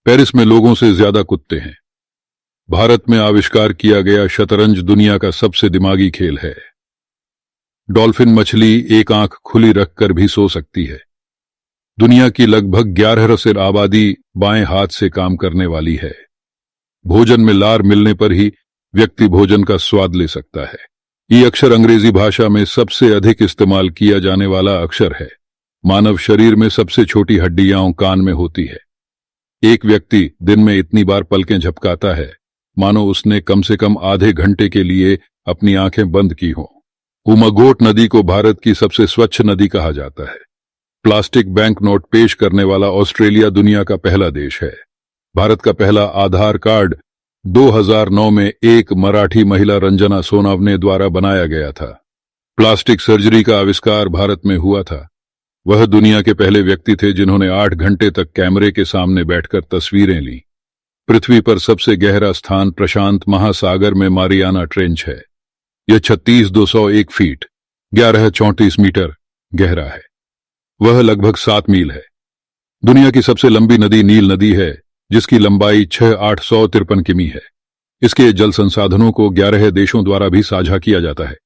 Paris में लोगों से ज्यादा कुत्ते हैं। भारत में आविष्कार किया गया शतरंज दुनिया का सबसे दिमागी खेल है। डॉल्फिन मछली एक आंख खुली रखकर भी सो सकती है। दुनिया की लगभग 11 आबादी बाएं हाथ से काम करने वाली है। भोजन में लार मिलने पर ही व्यक्ति भोजन का स्वाद ले सकता है। ये अक्षर अंग्रेजी भाषा में सबसे अधिक इस्तेमाल किया जाने वाला अक्षर है। मानव शरीर में सबसे छोटी हड्डियां कान में होती है। एक व्यक्ति दिन में इतनी बार पलकें झपकाता है मानो उसने कम से कम आधे घंटे के लिए अपनी आंखें बंद की हों। उमगोट नदी को भारत की सबसे स्वच्छ नदी कहा जाता है। प्लास्टिक बैंक नोट पेश करने वाला ऑस्ट्रेलिया दुनिया का पहला देश है। भारत का पहला आधार कार्ड 2009 में एक मराठी महिला रंजना सोनावने द्वारा बनाया गया था। प्लास्टिक सर्जरी का आविष्कार भारत में हुआ था। वह दुनिया के पहले व्यक्ति थे जिन्होंने 8 घंटे तक कैमरे के सामने बैठकर तस्वीरें लीं। पृथ्वी पर सबसे गहरा स्थान प्रशांत महासागर में मारियाना ट्रेंच है। यह 36,201 फीट 1134 मीटर गहरा है। वह लगभग 7 मील है। दुनिया की सबसे लंबी नदी नील नदी है जिसकी लंबाई 6,853 किमी है। इसके जल संसाधनों को 11 देशों द्वारा भी साझा किया जाता है।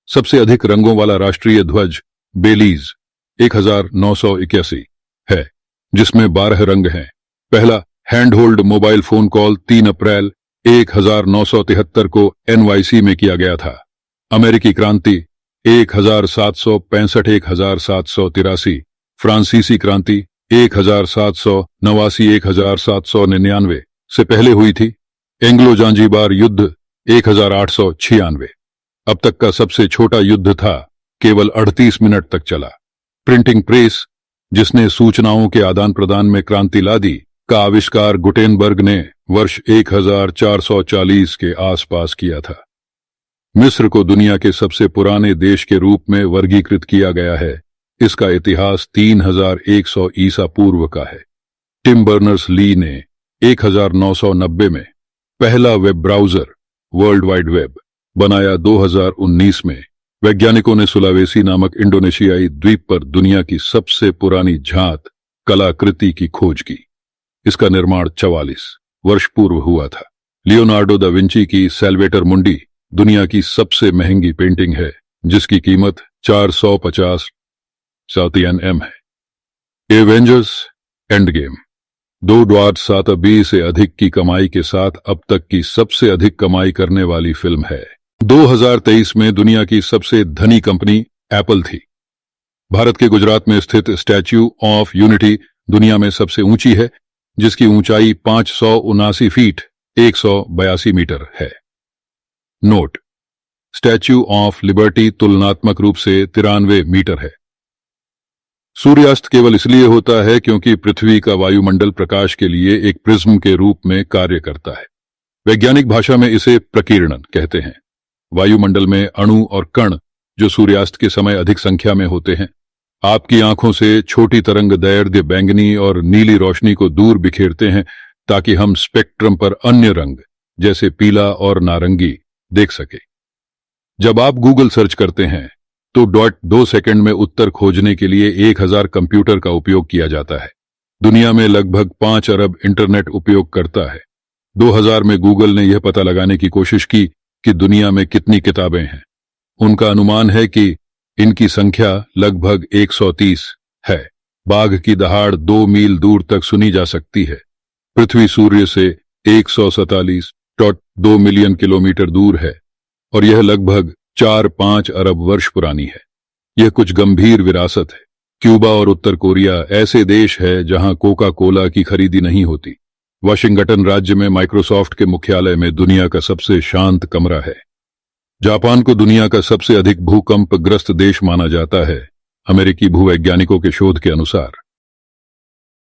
सबसे अधिक रंगों वाला राष्ट्रीय ध्वज बेलीज 1981 है जिसमें 12 रंग हैं। पहला हैंडहोल्ड मोबाइल फोन कॉल 3 अप्रैल 1973 को NYC में किया गया था। अमेरिकी क्रांति 1765-1783, फ्रांसीसी क्रांति 1789-1799 से पहले हुई थी। एंग्लो जांजीबार युद्ध 1896। अब तक का सबसे छोटा युद्ध था, केवल 38 मिनट तक चला। प्रिंटिंग प्रेस, जिसने सूचनाओं के आदान प्रदान में क्रांति ला दी, का आविष्कार गुटेनबर्ग ने वर्ष 1440 के आसपास किया था। मिस्र को दुनिया के सबसे पुराने देश के रूप में वर्गीकृत किया गया है। इसका इतिहास 3100 ईसा पूर्व का है। टिम बर्नर्स-ली ने 1990 में पहला web browser world wide web बनाया। 2019 में वैज्ञानिकों ने सुलावेसी नामक इंडोनेशियाई द्वीप पर दुनिया की सबसे पुरानी झांत कलाकृति की खोज की। इसका निर्माण 44 वर्ष पूर्व हुआ था। लियोनार्डो दा विंची की सैल्वेटर मुंडी दुनिया की सबसे महंगी पेंटिंग है जिसकी कीमत 450 साउथ है। एवेंजर्स एंड गेम 2.7 से अधिक की कमाई के साथ अब तक की सबसे अधिक कमाई करने वाली फिल्म है। 2023 में दुनिया की सबसे धनी कंपनी एप्पल थी। भारत के गुजरात में स्थित स्टैच्यू ऑफ यूनिटी दुनिया में सबसे ऊंची है जिसकी ऊंचाई 579 फीट 182 मीटर है। नोट: स्टैच्यू ऑफ लिबर्टी तुलनात्मक रूप से 93 मीटर है। सूर्यास्त केवल इसलिए होता है क्योंकि पृथ्वी का वायुमंडल प्रकाश के लिए एक प्रिज्म के रूप में कार्य करता है। वैज्ञानिक भाषा में इसे प्रकीर्णन कहते हैं। वायुमंडल में अणु और कण जो सूर्यास्त के समय अधिक संख्या में होते हैं, आपकी आंखों से छोटी तरंग दैर्ध्य बैंगनी और नीली रोशनी को दूर बिखेरते हैं ताकि हम स्पेक्ट्रम पर अन्य रंग जैसे पीला और नारंगी देख सके। जब आप गूगल सर्च करते हैं तो 2 सेकंड में उत्तर खोजने के लिए 1000 कंप्यूटर का उपयोग किया जाता है। दुनिया में लगभग 5 अरब इंटरनेट उपयोग करता है। 2000 में गूगल ने यह पता लगाने की कोशिश की कि दुनिया में कितनी किताबें हैं। उनका अनुमान है कि इनकी संख्या लगभग 130 है। बाघ की दहाड़ 2 मील दूर तक सुनी जा सकती है। पृथ्वी सूर्य से 147.2 मिलियन किलोमीटर दूर है और यह लगभग 4-5 अरब वर्ष पुरानी है। यह कुछ गंभीर विरासत है। क्यूबा और उत्तर कोरिया ऐसे देश है जहां कोका कोला की खरीदी नहीं होती। वाशिंगटन राज्य में माइक्रोसॉफ्ट के मुख्यालय में दुनिया का सबसे शांत कमरा है। जापान को दुनिया का सबसे अधिक भूकंपग्रस्त देश माना जाता है, अमेरिकी भूवैज्ञानिकों के शोध के अनुसार।